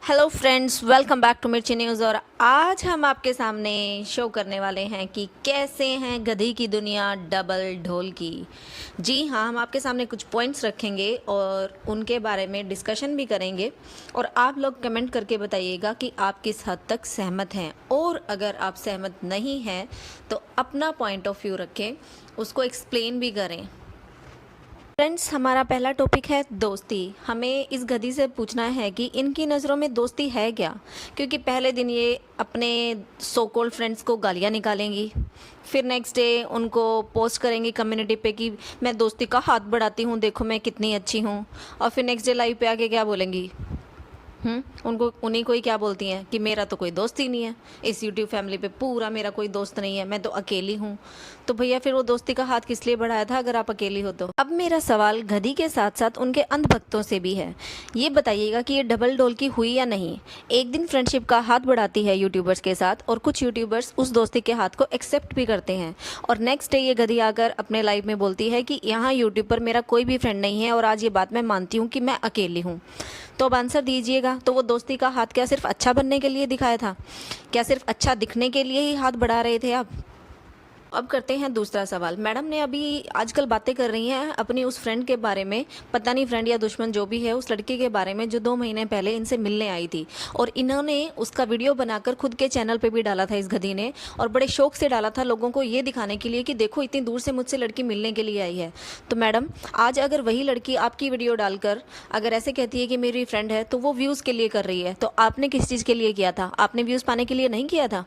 Hello friends, welcome back to Mirchi news. और आज हम आपके सामने शो करने वाले हैं कि कैसे हैं गधी की दुनिया डबल ढोल की। जी हाँ, हम आपके सामने कुछ पॉइंट्स रखेंगे और उनके बारे में डिस्कशन भी करेंगे और आप लोग कमेंट करके बताइएगा कि आप किस हद तक सहमत हैं, और अगर आप सहमत नहीं हैं तो अपना पॉइंट ऑफ व्यू रखें, उसको एक्सप्लेन भी करें। फ्रेंड्स, हमारा पहला टॉपिक है दोस्ती। हमें इस गधी से पूछना है कि इनकी नज़रों में दोस्ती है क्या, क्योंकि पहले दिन ये अपने सो कॉल्ड फ्रेंड्स को गालियाँ निकालेंगी, फिर नेक्स्ट डे उनको पोस्ट करेंगी कम्युनिटी पे कि मैं दोस्ती का हाथ बढ़ाती हूँ, देखो मैं कितनी अच्छी हूँ, और फिर नेक्स्ट डे लाइव पे आके क्या बोलेंगी, उनको उन्हीं को ही क्या बोलती हैं कि मेरा तो कोई दोस्त ही नहीं है, इस यूट्यूब फैमिली पे पूरा मेरा कोई दोस्त नहीं है, मैं तो अकेली हूँ। तो भैया फिर वो दोस्ती का हाथ किस लिए बढ़ाया था अगर आप अकेली हो तो। अब मेरा सवाल गधी के साथ साथ उनके अंधभक्तों से भी है। ये बताइएगा कि ये डबल डोल की हुई या नहीं। एक दिन फ्रेंडशिप का हाथ बढ़ाती है यूट्यूबर्स के साथ और कुछ यूट्यूबर्स उस दोस्ती के हाथ को एक्सेप्ट भी करते हैं, और नेक्स्ट डे ये गधी आकर अपने लाइव में बोलती है कि यहाँ यूट्यूब पर मेरा कोई भी फ्रेंड नहीं है और आज ये बात मैं मानती हूँ कि मैं अकेली हूँ। तो अब आंसर दीजिएगा, तो वो दोस्ती का हाथ क्या सिर्फ अच्छा बनने के लिए दिखाया था? क्या सिर्फ अच्छा दिखने के लिए ही हाथ बढ़ा रहे थे आप? अब करते हैं दूसरा सवाल। मैडम ने अभी आजकल बातें कर रही हैं अपनी उस फ्रेंड के बारे में, पता नहीं फ्रेंड या दुश्मन जो भी है, उस लड़के के बारे में जो 2 महीने पहले इनसे मिलने आई थी, और इन्होंने उसका वीडियो बनाकर खुद के चैनल पे भी डाला था इस गधी ने, और बड़े शौक से डाला था लोगों को ये दिखाने के लिए कि देखो इतनी दूर से मुझसे लड़की मिलने के लिए आई है। तो मैडम, आज अगर वही लड़की आपकी वीडियो डालकर अगर ऐसे कहती है कि मेरी फ्रेंड है, तो वो व्यूज़ के लिए कर रही है, तो आपने किस चीज़ के लिए किया था? आपने व्यूज़ पाने के लिए नहीं किया था।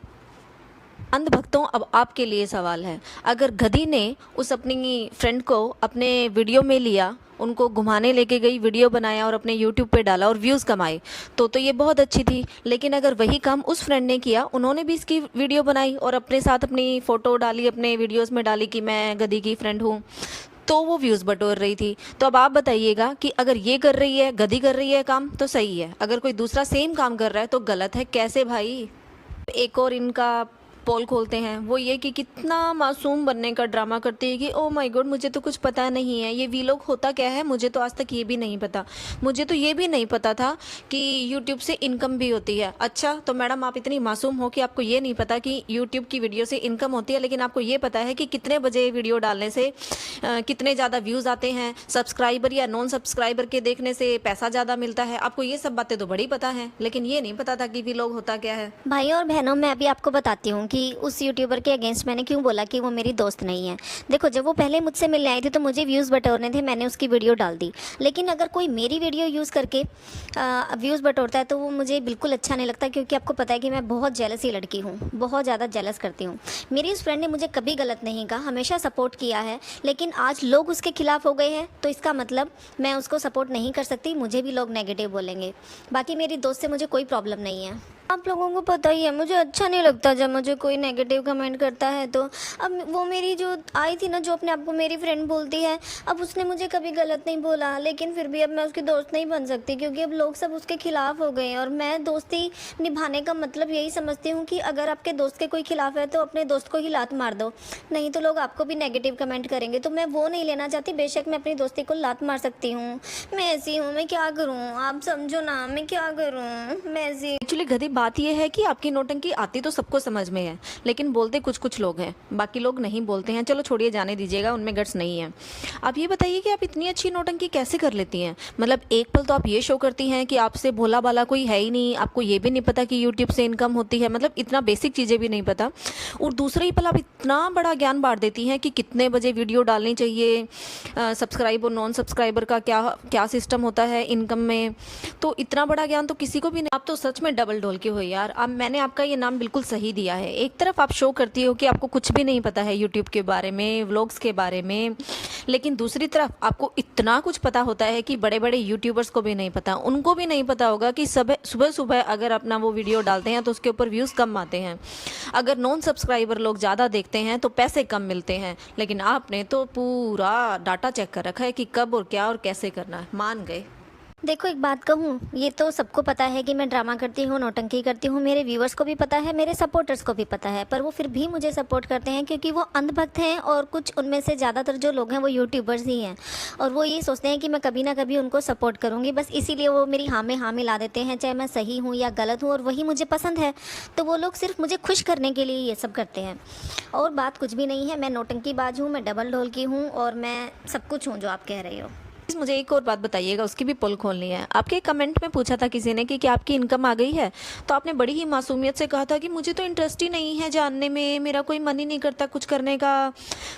अंधभक्तों, अब आपके लिए सवाल है। अगर गधी ने उस अपनी फ्रेंड को अपने वीडियो में लिया, उनको घुमाने लेके गई, वीडियो बनाया और अपने यूट्यूब पे डाला और व्यूज़ कमाए, तो ये बहुत अच्छी थी। लेकिन अगर वही काम उस फ्रेंड ने किया, उन्होंने भी इसकी वीडियो बनाई और अपने साथ अपनी फ़ोटो डाली, अपने वीडियोज़ में डाली कि मैं गधी की फ्रेंड हूँ, तो वो व्यूज़ बटोर रही थी। तो अब आप बताइएगा कि अगर ये कर रही है, गधी कर रही है काम, तो सही है, अगर कोई दूसरा सेम काम कर रहा है तो गलत है। कैसे भाई? एक और इनका पोल खोलते हैं, वो ये कि कितना मासूम बनने का ड्रामा करती है कि ओ माय गॉड मुझे तो कुछ पता नहीं है, ये वीलॉग होता क्या है, मुझे तो आज तक ये भी नहीं पता। मुझे तो ये भी नहीं पता था कि यूट्यूब से इनकम भी होती है। अच्छा, तो मैडम आप इतनी मासूम हो कि आपको ये नहीं पता कि यूट्यूब की वीडियो से इनकम होती है, लेकिन आपको ये पता है कि कितने बजे वीडियो डालने से कितने ज़्यादा व्यूज़ आते हैं, सब्सक्राइबर या नॉन सब्सक्राइबर के देखने से पैसा ज़्यादा मिलता है। आपको ये सब बातें तो बड़ी पता है, लेकिन ये नहीं पता था कि वीलॉग होता क्या है। भाइयों और बहनों, मैं अभी आपको बताती हूँ कि उस यूट्यूबर के अगेंस्ट मैंने क्यों बोला कि वो मेरी दोस्त नहीं है। देखो, जब वो पहले मुझसे मिलने आई थी तो मुझे व्यूज़ बटोरने थे, मैंने उसकी वीडियो डाल दी। लेकिन अगर कोई मेरी वीडियो यूज़ करके व्यूज़ बटोरता है तो वो मुझे बिल्कुल अच्छा नहीं लगता, क्योंकि आपको पता है कि मैं बहुत जेलसी लड़की हूँ, बहुत ज़्यादा जेलस करती हूँ। मेरी उस फ्रेंड ने मुझे कभी गलत नहीं कहा, हमेशा सपोर्ट किया है, लेकिन आज लोग उसके खिलाफ़ हो गए हैं, तो इसका मतलब मैं उसको सपोर्ट नहीं कर सकती, मुझे भी लोग नेगेटिव बोलेंगे। बाकी मेरी दोस्त से मुझे कोई प्रॉब्लम नहीं है। आप लोगों को पता ही है, मुझे अच्छा नहीं लगता जब मुझे कोई नेगेटिव कमेंट करता है। तो अब वो मेरी जो आई थी ना, जो अपने आप को मेरी फ्रेंड बोलती है, अब उसने मुझे कभी गलत नहीं बोला, लेकिन फिर भी अब मैं उसकी दोस्त नहीं बन सकती, क्योंकि अब लोग सब उसके खिलाफ़ हो गए हैं। और मैं दोस्ती निभाने का मतलब यही समझती हूँ कि अगर आपके दोस्त के कोई खिलाफ़ है तो अपने दोस्त को ही लात मार दो, नहीं तो लोग आपको भी नेगेटिव कमेंट करेंगे। तो मैं वो नहीं लेना चाहती। बेशक मैं अपनी दोस्ती को लात मार सकती हूँ, मैं ऐसी हूँ, मैं क्या करूँ, आप समझो ना, मैं क्या करूँ, मैं ऐसी। एक्चुअली गधी बात यह है कि आपकी नौटंकी आती तो सबको समझ में है, लेकिन बोलते कुछ कुछ लोग हैं, बाकी लोग नहीं बोलते हैं। चलो छोड़िए, जाने दीजिएगा, उनमें गट्स नहीं है। आप ये बताइए कि आप इतनी अच्छी नौटंकी कैसे कर लेती हैं? मतलब एक पल तो आप ये शो करती हैं कि आपसे भोला भाला कोई है ही नहीं, आपको ये भी नहीं पता कि यूट्यूब से इनकम होती है, मतलब इतना बेसिक चीज़ें भी नहीं पता, और दूसरे ही पल आप इतना बड़ा ज्ञान बांट देती हैं कि कितने बजे वीडियो डालनी चाहिए, सब्सक्राइब और नॉन सब्सक्राइबर का क्या क्या सिस्टम होता है इनकम में। तो इतना बड़ा ज्ञान तो किसी को भी नहीं। आप तो सच में डबल ढोल के हो यार। अब मैंने आपका ये नाम बिल्कुल सही दिया है। एक तरफ आप शो करती हो कि आपको कुछ भी नहीं पता है यूट्यूब के बारे में, व्लॉग्स के बारे में, लेकिन दूसरी तरफ आपको इतना कुछ पता होता है कि बड़े बड़े यूट्यूबर्स को भी नहीं पता। उनको भी नहीं पता होगा कि सुबह सुबह अगर अपना वो वीडियो डालते हैं तो उसके ऊपर व्यूज़ कम आते हैं, अगर नॉन सब्सक्राइबर लोग ज़्यादा देखते हैं तो पैसे कम मिलते हैं। लेकिन आपने तो पूरा डाटा चेक कर रखा है कि कब और क्या और कैसे करना है। मान गए। देखो एक बात कहूँ, ये तो सबको पता है कि मैं ड्रामा करती हूँ, नौटंकी करती हूँ, मेरे व्यूवर्स को भी पता है, मेरे सपोर्टर्स को भी पता है, पर वो फिर भी मुझे सपोर्ट करते हैं क्योंकि वो अंधभक्त हैं और कुछ उनमें से ज़्यादातर जो लोग हैं वो यूट्यूबर्स ही हैं और वो ये सोचते हैं कि मैं कभी ना कभी उनको सपोर्ट करूँगी, बस इसीलिए वो मेरी हाँ में हाँ मिला देते हैं, चाहे मैं सही हूँ या गलत हूँ, और वही मुझे पसंद है। तो वो लोग सिर्फ मुझे खुश करने के लिए ये सब करते हैं और बात कुछ भी नहीं है। मैं नौटंकीबाज हूँ, मैं डबल ढोल की हूँ और मैं सब कुछ हूँ जो आप कह रहे हो। प्लीज़ मुझे एक और बात बताइएगा, उसकी भी पोल खोलनी है। आपके कमेंट में पूछा था किसी ने कि क्या आपकी इनकम आ गई है, तो आपने बड़ी ही मासूमियत से कहा था कि मुझे तो इंटरेस्ट ही नहीं है जानने में, मेरा कोई मन ही नहीं करता कुछ करने का।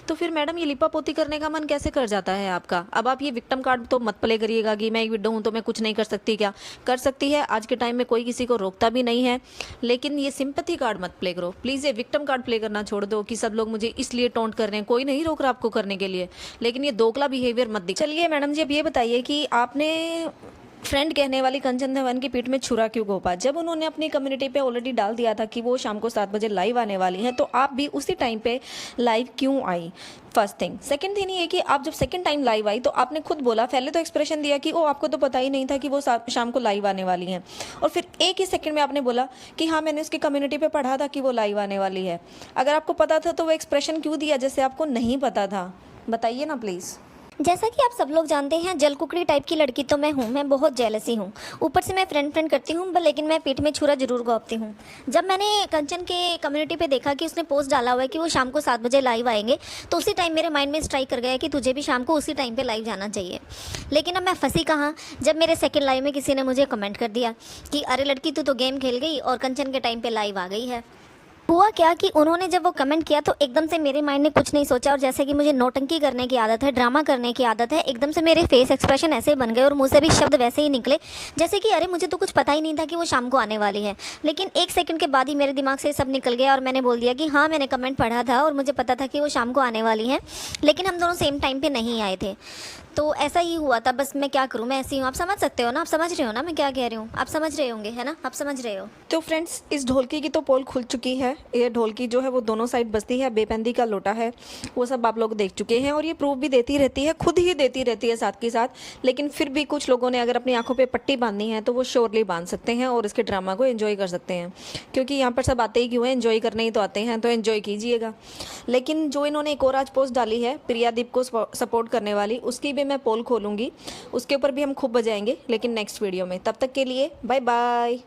तो फिर मैडम ये लिपापोती करने का मन कैसे कर जाता है आपका? अब आप ये विक्टिम कार्ड तो मत प्ले करिएगा कि मैं एक विडो हूँ तो मैं कुछ नहीं कर सकती। क्या कर सकती है? आज के टाइम में कोई किसी को रोकता भी नहीं है, लेकिन ये सिंपैथी कार्ड मत प्ले करो प्लीज़। ये विक्टिम कार्ड प्ले करना छोड़ दो कि सब लोग मुझे इसलिए टोंट कर रहे हैं। कोई नहीं रोक रहा आपको करने के लिए, लेकिन ये दोगला बिहेवियर मत दिखाइए। चलिए मैडम जी, अब ये बताइए कि आपने फ्रेंड कहने वाली कंचन धवन की पीठ में छुरा क्यों घोंपा? जब उन्होंने अपनी कम्युनिटी पे ऑलरेडी डाल दिया था कि वो शाम को 7 बजे लाइव आने वाली हैं, तो आप भी उसी टाइम पे लाइव क्यों आई? First thing. सेकंड थिंग ये कि आप जब सेकंड टाइम लाइव आई तो आपने खुद बोला, पहले तो एक्सप्रेशन दिया कि ओ आपको तो पता ही नहीं था कि वो शाम को लाइव आने वाली हैं, और फिर एक ही सेकंड में आपने बोला कि हाँ मैंने उसकी कम्युनिटी पे पढ़ा था कि वो लाइव आने वाली है। अगर आपको पता था तो वो एक्सप्रेशन क्यों दिया जैसे आपको नहीं पता था? बताइए ना प्लीज़। जैसा कि आप सब लोग जानते हैं, जलकुकड़ी टाइप की लड़की तो मैं हूँ, मैं बहुत जेलसी हूँ। ऊपर से मैं फ्रेंड करती हूँ, लेकिन मैं पीठ में छुरा जरूर घोंपती हूँ। जब मैंने कंचन के कम्युनिटी पे देखा कि उसने पोस्ट डाला हुआ है कि वो शाम को 7 बजे लाइव आएंगे, तो उसी टाइम मेरे माइंड में स्ट्राइक कर गया कि तुझे भी शाम को उसी टाइम पे लाइव जाना चाहिए। लेकिन अब मैं फंसी कहाँ, जब मेरे सेकेंड लाइव में किसी ने मुझे कमेंट कर दिया कि अरे लड़की तू तो गेम खेल गई और कंचन के टाइम पर लाइव आ गई है। हुआ क्या कि उन्होंने जब वो कमेंट किया तो एकदम से मेरे माइंड ने कुछ नहीं सोचा, और जैसे कि मुझे नौटंकी करने की आदत है, ड्रामा करने की आदत है, एकदम से मेरे फेस एक्सप्रेशन ऐसे बन गए और मुंह से भी शब्द वैसे ही निकले जैसे कि अरे मुझे तो कुछ पता ही नहीं था कि वो शाम को आने वाली है। लेकिन एक सेकंड के बाद ही मेरे दिमाग से सब निकल गया और मैंने बोल दिया कि हाँ मैंने कमेंट पढ़ा था और मुझे पता था कि वो शाम को आने वाली हैं, लेकिन हम दोनों सेम टाइम पर नहीं आए थे। तो ऐसा ही हुआ था, बस मैं क्या करूँ, मैं ऐसी हूँ। आप समझ सकते हो ना, आप समझ रहे हो ना मैं क्या कह रही हूँ? आप समझ रहे होंगे, है ना? आप समझ रहे हो। तो फ्रेंड्स, इस ढोलकी की तो पोल खुल चुकी है। ये ढोलकी जो है वो दोनों साइड बजती है, बेपंदी का लोटा है, वो सब आप लोग देख चुके हैं और ये प्रूफ भी देती रहती है, खुद ही देती रहती है साथ के साथ। लेकिन फिर भी कुछ लोगों ने अगर अपनी आंखों पे पट्टी बांधनी है तो वो श्योरली बांध सकते हैं और इसके ड्रामा को एंजॉय कर सकते हैं, क्योंकि यहाँ पर सब आते ही क्यों हैं, एंजॉय करने ही तो आते हैं, तो एंजॉय कीजिएगा। लेकिन जो इन्होंने एक और आज पोस्ट डाली है प्रियादीप को सपोर्ट करने वाली, उसकी भी मैं पोल खोलूँगी, उसके ऊपर भी हम खूब बजाएंगे, लेकिन नेक्स्ट वीडियो में। तब तक के लिए बाय बाय।